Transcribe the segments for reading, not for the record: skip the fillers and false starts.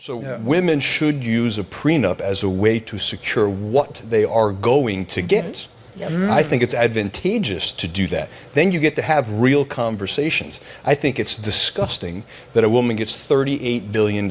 So women should use a prenup as a way to secure what they are going to get. I think it's advantageous to do that. Then you get to have real conversations. I think it's disgusting that a woman gets $38 billion.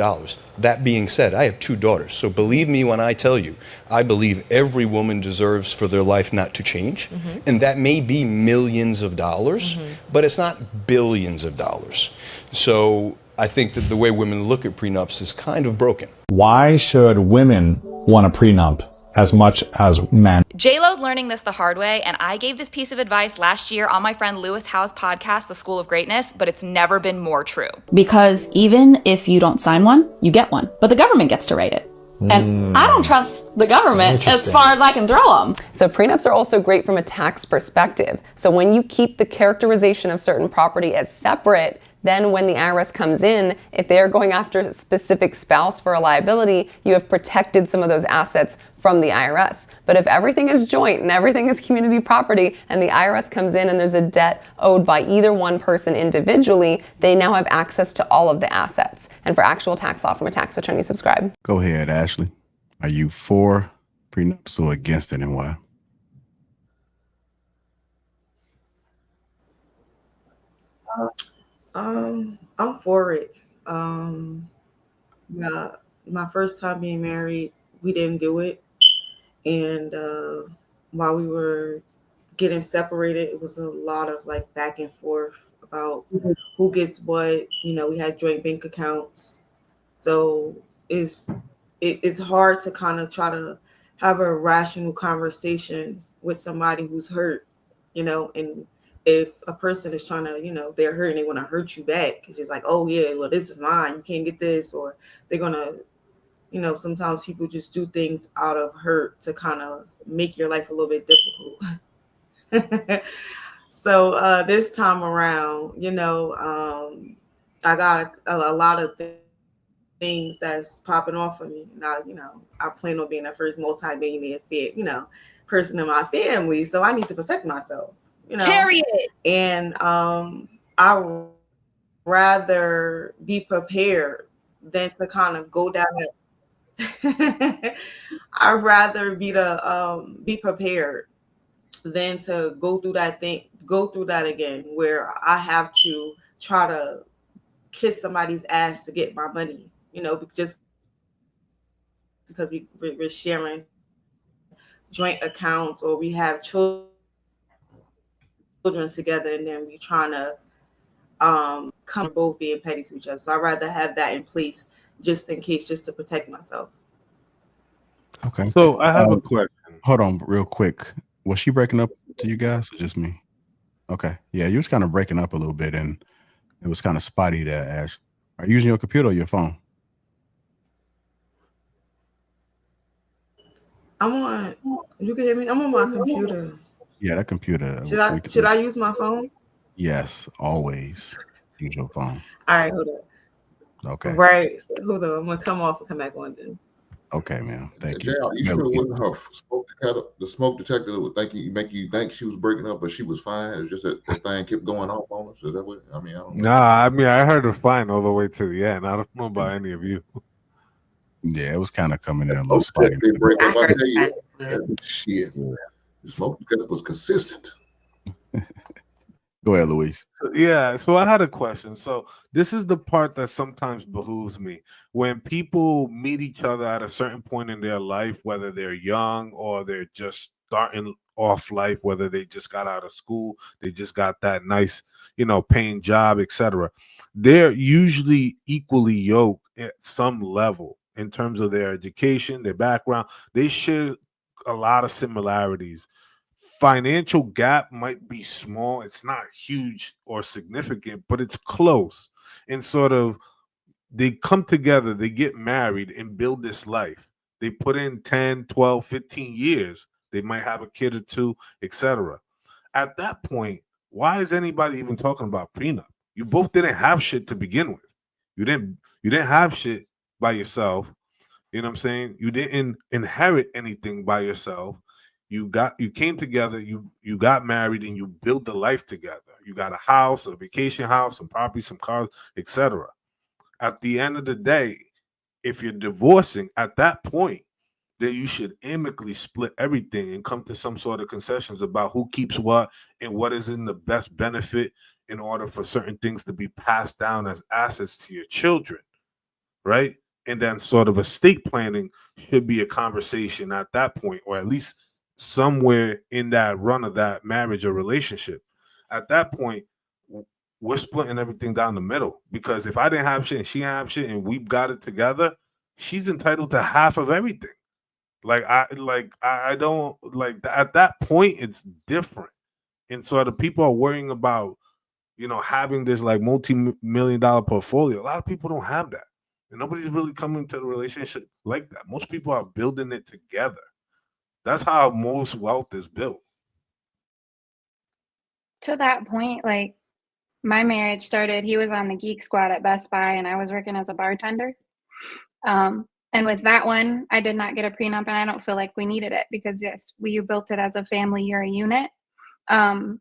That being said, I have 2 daughters. So believe me when I tell you, I believe every woman deserves for their life not to change. And that may be millions of dollars, but it's not billions of dollars. So I think that the way women look at prenups is kind of broken. Why should women want a prenup as much as men? J-Lo's learning this the hard way, and I gave this piece of advice last year on my friend Lewis Howe's podcast, The School of Greatness, but it's never been more true. Because even if you don't sign one, you get one, but the government gets to write it. And I don't trust the government as far as I can throw them. So prenups are also great from a tax perspective. So when you keep the characterization of certain property as separate, then when the IRS comes in, if they are going after a specific spouse for a liability, you have protected some of those assets from the IRS. But if everything is joint and everything is community property and the IRS comes in and there's a debt owed by either one person individually, they now have access to all of the assets. And for actual tax law from a tax attorney, subscribe. Go ahead, Ashley. Are you for prenups or against it, and why? I'm for it. My first time being married, we didn't do it. And while we were getting separated, it was a lot of like back and forth about who gets what. You know, we had joint bank accounts. So it's hard to kind of try to have a rational conversation with somebody who's hurt, you know, and if a person is trying to, you know, they're hurt and they want to hurt you back, because it's like, oh yeah, well, this is mine, you can't get this, or they're gonna, you know, sometimes people just do things out of hurt to kind of make your life a little bit difficult. So this time around, you know, I got a lot of things that's popping off for me. Now, you know, I plan on being the first multi-millionaire, you know, person in my family, so I need to protect myself. You know, Period. And I rather be prepared than to kind of go down that. I'd rather be prepared than to go through that again, where I have to try to kiss somebody's ass to get my money, you know, just because we're sharing joint accounts, or we have children together, and then we trying to come both being petty to each other. So I'd rather have that in place just in case, just to protect myself. Okay. So I have a question. Hold on real quick. Was she breaking up to you guys or just me? Okay. Yeah, you was kind of breaking up a little bit and it was kind of spotty there, Ash. Are you using your computer or your phone? You can hear me? I'm on my computer. Yeah, that computer. Should I use my phone? Yes, always use your phone. All right, hold on. Okay. Right. So hold on. I'm gonna come off and come back on then. Okay, man. Thank you. You sure it wasn't her the smoke detector that would make you think she was breaking up, but she was fine? It's just that the thing kept going off on us. Is that what I mean? I don't know. Nah, I mean I heard her fine all the way to the end. I don't know about any of you. Yeah, it was kind of coming in a little spotty. They break up, I tell you. Shit. The smoke detector was consistent. Go ahead, Louise. So I had a question. So this is the part that sometimes behooves me. When people meet each other at a certain point in their life, whether they're young or they're just starting off life, whether they just got out of school, they just got that nice, you know, paying job, etc., they're usually equally yoked at some level in terms of their education, their background. They share a lot of similarities. Financial gap might be small. It's not huge or significant, but it's close. And sort of they come together, they get married and build this life. They put in 10, 12, 15 years. They might have a kid or two, etc. At that point, why is anybody even talking about prenup? You both didn't have shit to begin with. You didn't have shit by yourself. You know what I'm saying? You didn't inherit anything by yourself. You came together, you got married, and you built the life together. You got a house, a vacation house, some property, some cars, etc. At the end of the day, If you're divorcing at that point, then you should amicably split everything and come to some sort of concessions about who keeps what and what is in the best benefit in order for certain things to be passed down as assets to your children, right? And then sort of estate planning should be a conversation at that point, or at least somewhere in that run of that marriage or relationship. At that point, we're splitting everything down the middle, because if I didn't have shit and she didn't have shit and we got it together, she's entitled to half of everything. I don't like at that point it's different. And so the people are worrying about, having this like multi-million-dollar portfolio. A lot of people don't have that. And nobody's really coming to the relationship like that. Most people are building it together. That's how most wealth is built. To that point, like my marriage started, he was on the Geek Squad at Best Buy and I was working as a bartender. And with that one, I did not get a prenup, and I don't feel like we needed it because, yes, you built it as a family, you're a unit. Now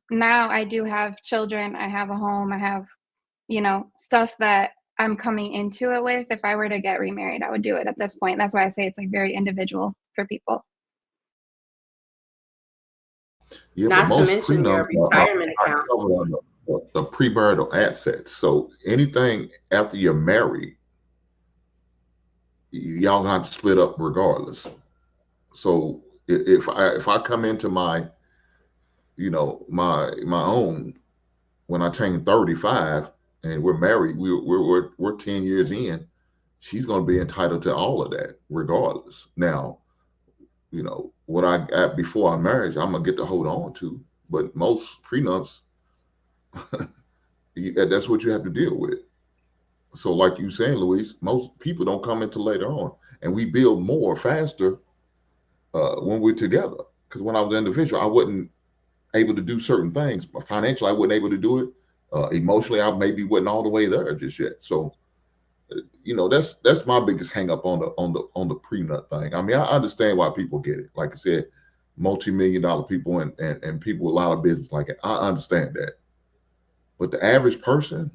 I do have children, I have a home, I have, stuff that I'm coming into it with. If I were to get remarried, I would do it at this point. That's why I say it's like very individual for people. Yeah, Not but to most mention your prenups retirement are account. covered under the premarital assets. So anything after you're married, y'all gonna have to split up regardless. So if I come into my my own when I turn 35 and we're married, we're 10 years in, she's gonna be entitled to all of that regardless. Now, what I got before our marriage, I'm gonna get to hold on to. But most prenups, that's what you have to deal with. So, like you saying, Luis, most people don't come into later on, and we build more faster when we're together. Because when I was an individual, I wasn't able to do certain things. Financially, I wasn't able to do it. Emotionally, I maybe wasn't all the way there just yet. So, that's my biggest hang up on the prenup thing. I mean, I understand why people get it. Like I said, multi-million-dollar people and people with a lot of business like it. I understand that. But the average person,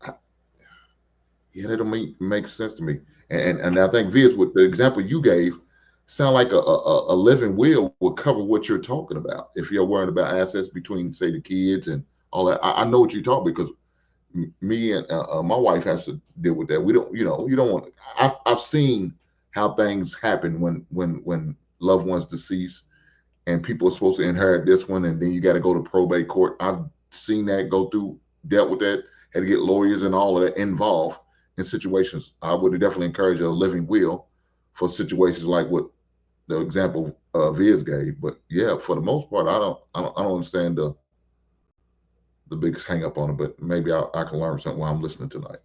that don't make sense to me. And I think Viz, with the example you gave, sound like a living will would cover what you're talking about. If you're worried about assets between, say, the kids and all that, I know what you're talking, because me and my wife has to deal with that. We don't, you don't want. I've seen how things happen when loved ones decease, and people are supposed to inherit this one, and then you got to go to probate court. I've seen that go through, dealt with that, had to get lawyers and all of that involved in situations. I would definitely encourage a living will for situations like what the example Viz gave. But yeah, for the most part, I don't understand the biggest hang up on it, but maybe I can learn something while I'm listening tonight.